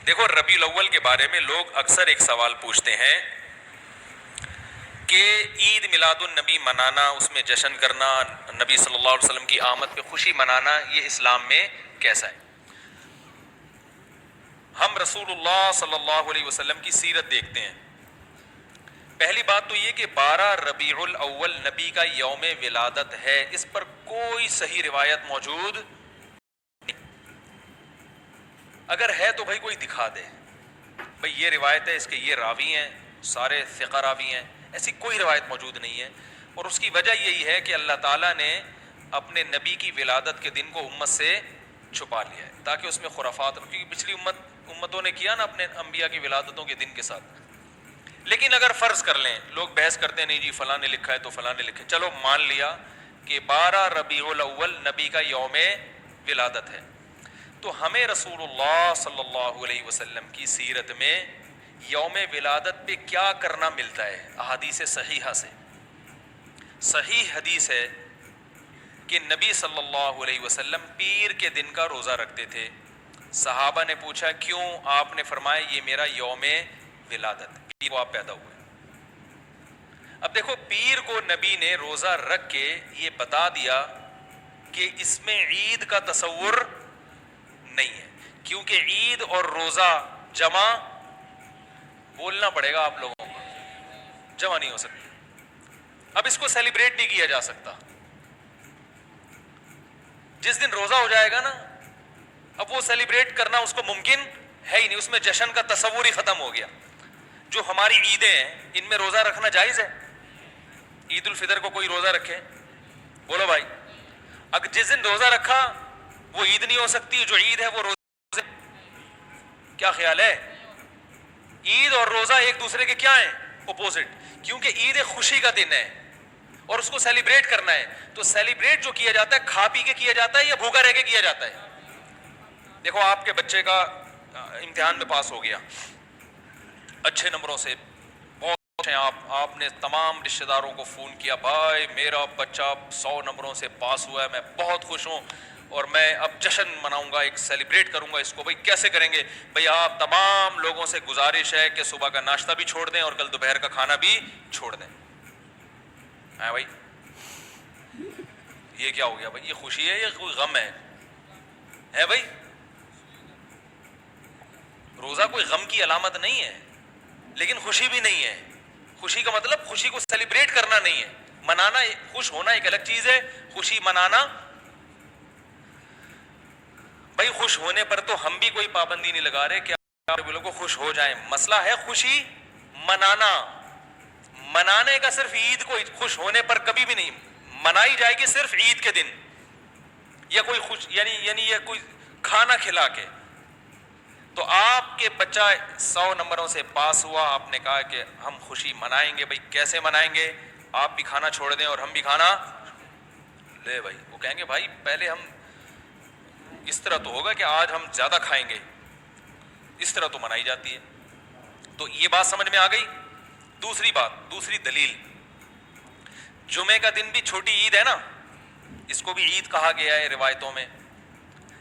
دیکھو ربیع الاول کے بارے میں لوگ اکثر ایک سوال پوچھتے ہیں کہ عید میلاد النبی منانا، اس میں جشن کرنا، نبی صلی اللہ علیہ وسلم کی آمد پہ خوشی منانا، یہ اسلام میں کیسا ہے؟ ہم رسول اللہ صلی اللہ علیہ وسلم کی سیرت دیکھتے ہیں. پہلی بات تو یہ کہ 12 ربیع الاول نبی کا یوم ولادت ہے، اس پر کوئی صحیح روایت موجود. اگر ہے تو بھائی کوئی دکھا دے، بھائی یہ روایت ہے، اس کے یہ راوی ہیں، سارے ثقہ راوی ہیں. ایسی کوئی روایت موجود نہیں ہے، اور اس کی وجہ یہی ہے کہ اللہ تعالیٰ نے اپنے نبی کی ولادت کے دن کو امت سے چھپا لیا ہے تاکہ اس میں خرافات، کیونکہ پچھلی امتوں نے کیا نا اپنے انبیاء کی ولادتوں کے دن کے ساتھ. لیکن اگر فرض کر لیں، لوگ بحث کرتے ہیں نہیں جی فلاں نے لکھا ہے تو فلاں نے لکھا ہے، چلو مان لیا کہ 12 ربیع الاول نبی کا یوم ولادت ہے، تو ہمیں رسول اللہ صلی اللہ علیہ وسلم کی سیرت میں یوم ولادت پہ کیا کرنا ملتا ہے؟ احادیث صحیحہ سے صحیح حدیث ہے کہ نبی صلی اللہ علیہ وسلم پیر کے دن کا روزہ رکھتے تھے. صحابہ نے پوچھا کیوں؟ آپ نے فرمایا یہ میرا یوم ولادت، پیر کو آپ پیدا ہوئے. اب دیکھو پیر کو نبی نے روزہ رکھ کے یہ بتا دیا کہ اس میں عید کا تصور نہیں ہے، کیونکہ عید اور روزہ جمع بولنا پڑے گا آپ لوگوں کو، جمع نہیں ہو سکتی. اب اس کو سیلیبریٹ نہیں کیا جا سکتا. جس دن روزہ ہو جائے گا نا، اب وہ سیلیبریٹ کرنا اس کو ممکن ہے ہی نہیں، اس میں جشن کا تصور ہی ختم ہو گیا. جو ہماری عیدیں ہیں ان میں روزہ رکھنا جائز ہے. عید الفطر کو کوئی روزہ رکھے؟ بولو بھائی. اگر جس دن روزہ رکھا وہ عید نہیں ہو سکتی، جو عید ہے وہ روزہ. کیا خیال ہے؟ عید اور روزہ ایک دوسرے کے کیا ہیں؟ اپوزٹ. کیونکہ عید ایک خوشی کا دن ہے اور اس کو سیلیبریٹ کرنا ہے. تو سیلیبریٹ جو کیا جاتا ہے کھا پی کے کیا جاتا ہے یا بھوکا رہ کے کیا جاتا ہے؟ دیکھو آپ کے بچے کا امتحان میں پاس ہو گیا اچھے نمبروں سے، بہت ہیں آپ نے تمام رشتہ داروں کو فون کیا، بھائی میرا بچہ 100 نمبروں سے پاس ہوا ہے، میں بہت خوش ہوں اور میں اب جشن مناؤں گا، ایک سیلیبریٹ کروں گا اس کو. بھائی کیسے کریں گے؟ بھائی آپ تمام لوگوں سے گزارش ہے کہ صبح کا ناشتہ بھی چھوڑ دیں اور کل دوپہر کا کھانا بھی چھوڑ دیں. ہاں بھائی یہ کیا ہو گیا بھائی؟ یہ خوشی ہے یا کوئی غم ہے بھائی؟ روزہ کوئی غم کی علامت نہیں ہے لیکن خوشی بھی نہیں ہے. خوشی کا مطلب خوشی کو سیلیبریٹ کرنا نہیں ہے، منانا. خوش ہونا ایک الگ چیز ہے، خوشی منانا. بھائی خوش ہونے پر تو ہم بھی کوئی پابندی نہیں لگا رہے کہ آپ لوگوں کو خوش ہو جائیں. مسئلہ ہے خوشی منانا. منانے کا صرف عید کو خوش ہونے پر کبھی بھی نہیں منائی جائے گی، صرف عید کے دن یا کوئی خوش یعنی یہ کوئی کھانا کھلا کے. تو آپ کے بچہ 100 نمبروں سے پاس ہوا، آپ نے کہا کہ ہم خوشی منائیں گے. بھائی کیسے منائیں گے؟ آپ بھی کھانا چھوڑ دیں اور ہم بھی کھانا لے. بھائی وہ کہیں گے بھائی پہلے ہم اس طرح تو ہوگا کہ آج ہم زیادہ کھائیں گے، اس طرح تو منائی جاتی ہے. تو یہ بات سمجھ میں آ گئی. دوسری بات، دوسری دلیل، جمعے کا دن بھی چھوٹی عید ہے نا، اس کو بھی عید کہا گیا ہے روایتوں میں.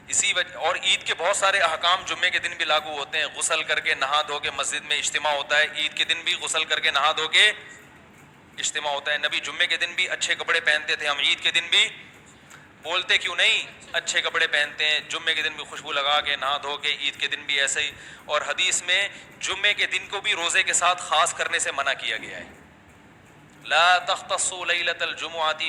اسی وجہ اور عید کے بہت سارے احکام جمعے کے دن بھی لاگو ہوتے ہیں. غسل کر کے نہا دھو کے مسجد میں اجتماع ہوتا ہے، عید کے دن بھی غسل کر کے نہا دھو کے اجتماع ہوتا ہے. نبی جمعے کے دن بھی اچھے کپڑے پہنتے تھے، ہم عید کے دن بھی بولتے کیوں نہیں اچھے کپڑے پہنتے ہیں. جمعے کے دن بھی خوشبو لگا کے نہا دھو کے، عید کے دن بھی ایسے ہی. اور حدیث میں جمعے کے دن کو بھی روزے کے ساتھ خاص کرنے سے منع کیا گیا ہے. لا تختصوا لیلۃ الجمعۃ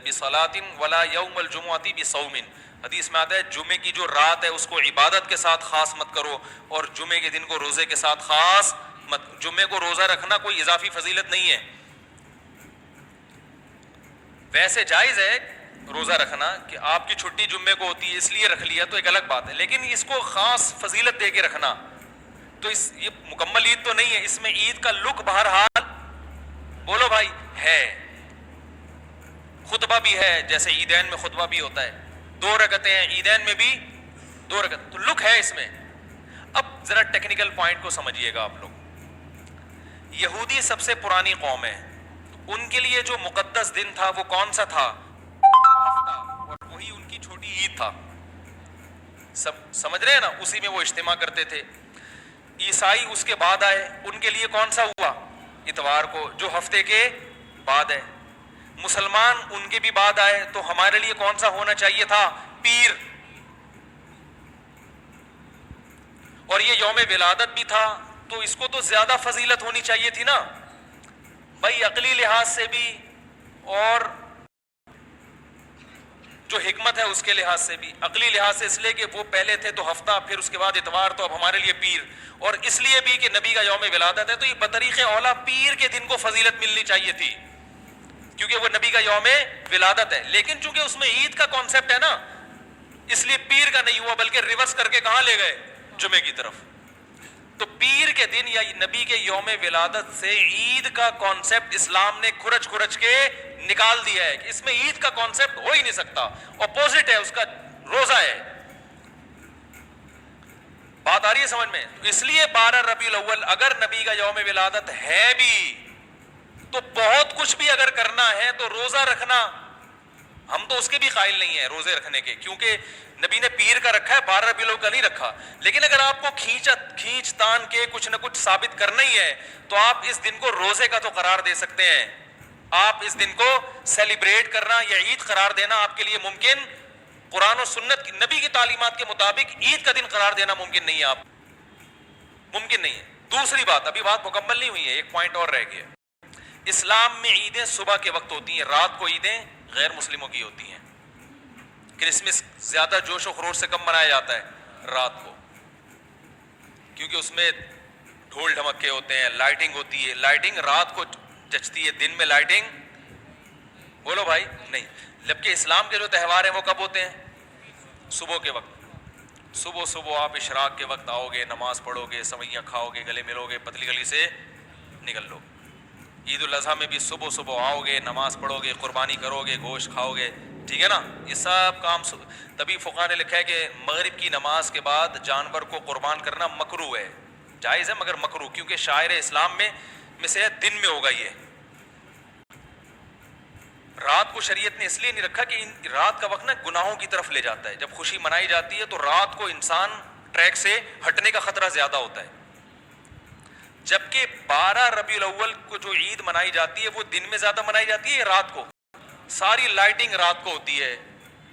بصلاۃ ولا یوم الجمعۃ بصوم. حدیث میں آتا ہے جمعے کی جو رات ہے اس کو عبادت کے ساتھ خاص مت کرو اور جمعے کے دن کو روزے کے ساتھ خاص مت. جمعے کو روزہ رکھنا کوئی اضافی فضیلت نہیں ہے. ویسے جائز ہے روزہ رکھنا کہ آپ کی چھٹی جمعے کو ہوتی ہے اس لیے رکھ لیا تو ایک الگ بات ہے، لیکن اس کو خاص فضیلت دے کے رکھنا تو یہ مکمل عید تو نہیں ہے. اس میں عید کا لک بہرحال بولو بھائی ہے، خطبہ بھی ہے، جیسے عیدین میں خطبہ بھی ہوتا ہے، 2 رکعتیں ہیں عیدین میں بھی 2 رکعت، تو لک ہے اس میں. اب ذرا ٹیکنیکل پوائنٹ کو سمجھیے گا آپ لوگ. یہودی سب سے پرانی قوم ہے، ان کے لیے جو مقدس دن تھا وہ کون سا تھا؟ ہفتہ، اور وہی ان کی چھوٹی عید تھا. سب سمجھ رہے ہیں نا؟ اسی میں وہ اجتماع کرتے تھے. عیسائی اس کے بعد آئے، ان کے لیے کون سا ہوا؟ اتوار کو، جو ہفتے کے بعد ہے۔ مسلمان ان کے بھی بعد آئے، تو ہمارے لیے کون سا ہونا چاہیے تھا؟ پیر۔ اور یہ یوم ولادت بھی تھا، تو اس کو تو زیادہ فضیلت ہونی چاہیے تھی نا بھائی، عقلی لحاظ سے بھی اور جو حکمت ہے اس کے لحاظ سے بھی۔ عقلی لحاظ سے اس لیے کہ وہ پہلے تھے تو ہفتہ، پھر اس کے بعد اتوار، تو اب ہمارے لیے پیر، اور اس لیے بھی کہ نبی کا یوم ولادت ہے، تو یہ بطریق اولا پیر کے دن کو فضیلت ملنی چاہیے تھی، کیونکہ وہ نبی کا یوم ولادت ہے۔ لیکن چونکہ اس میں عید کا کانسیپٹ ہے نا، اس لیے پیر کا نہیں ہوا، بلکہ ریورس کر کے کہاں لے گئے؟ جمعے کی طرف۔ تو پیر کے دن یا نبی کے یوم ولادت سے عید کا کانسیپٹ اسلام نے کھرچ کھرچ کے نکال دیا ہے کہ اس میں عید کا کانسیپٹ ہو ہی نہیں سکتا، اپوزٹ ہے اس کا، روزہ ہے۔ بات آ رہی ہے سمجھ میں؟ اس لیے 12 ربیع الاول اگر نبی کا یوم ولادت ہے بھی تو بہت کچھ بھی اگر کرنا ہے تو روزہ رکھنا، ہم تو اس کے بھی قائل نہیں ہیں روزے رکھنے کے، کیونکہ نبی نے پیر کا رکھا ہے، 12 ربیع الاول کا نہیں رکھا۔ لیکن اگر آپ کو کھینچ تان کے کچھ نہ کچھ ثابت کرنا ہی ہے تو آپ اس دن کو روزے کا تو قرار دے سکتے ہیں، آپ اس دن کو سیلیبریٹ کرنا یا عید قرار دینا آپ کے لیے ممکن، قرآن و سنت نبی کی تعلیمات کے مطابق عید کا دن قرار دینا ممکن نہیں ہے، آپ ممکن نہیں ہے۔ دوسری بات، ابھی بات مکمل نہیں ہوئی ہے، ایک پوائنٹ اور رہ گیا۔ اسلام میں عیدیں صبح کے وقت ہوتی ہیں، رات کو عیدیں غیر مسلموں کی ہوتی ہیں۔ کرسمس زیادہ جوش و خروش سے کم منایا جاتا ہے رات کو، کیونکہ اس میں ڈھول ڈھمکے ہوتے ہیں، لائٹنگ ہوتی ہے، لائٹنگ رات کو جچتی ہے، دن میں لائٹنگ بولو بھائی نہیں۔ جبکہ اسلام کے جو تہوار ہیں وہ کب ہوتے ہیں؟ صبح کے وقت۔ صبح آپ اشراق کے وقت آؤ گے، نماز پڑھو گے، سویاں کھاؤ گے، گلے ملو گے، پتلی گلی سے نکل لو۔ عید الاضحیٰ میں بھی صبح آؤ گے، نماز پڑھو گے، قربانی کرو گے، گوشت کھاؤ گے، ٹھیک ہے نا؟ یہ سب کام تبھی فقہا نے لکھا ہے کہ مغرب کی نماز کے بعد جانور کو قربان کرنا مکروہ ہے، جائز ہے مگر مکروہ، کیونکہ شاعر اسلام میں سے دن میں ہوگا یہ۔ رات کو شریعت نے اس لیے نہیں رکھا کہ رات کا وقت نا گناہوں کی طرف لے جاتا ہے، جب خوشی منائی جاتی ہے تو رات کو انسان ٹریک سے ہٹنے کا خطرہ زیادہ ہوتا ہے، جبکہ 12 ربیع الاول کو جو عید منائی جاتی ہے وہ دن میں زیادہ منائی جاتی ہے رات کو، ساری لائٹنگ رات کو ہوتی ہے،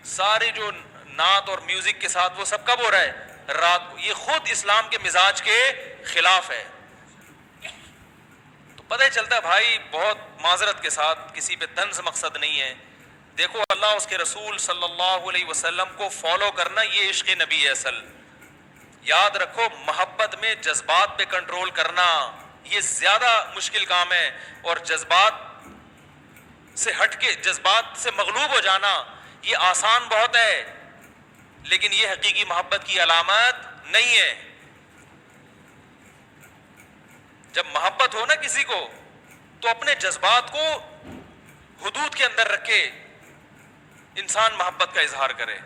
سارے جو نعت اور میوزک کے ساتھ وہ سب کب ہو رہا ہے؟ رات کو۔ یہ خود اسلام کے مزاج کے خلاف ہے۔ تو پتہ چلتا ہے بھائی، بہت معذرت کے ساتھ، کسی پہ طنز مقصد نہیں ہے، دیکھو اللہ اس کے رسول صلی اللہ علیہ وسلم کو فالو کرنا یہ عشق نبی ہے اصل۔ یاد رکھو، محبت میں جذبات پہ کنٹرول کرنا یہ زیادہ مشکل کام ہے، اور جذبات سے ہٹ کے، جذبات سے مغلوب ہو جانا یہ آسان بہت ہے، لیکن یہ حقیقی محبت کی علامت نہیں ہے۔ جب محبت ہو نا کسی کو تو اپنے جذبات کو حدود کے اندر رکھ کے انسان محبت کا اظہار کرے۔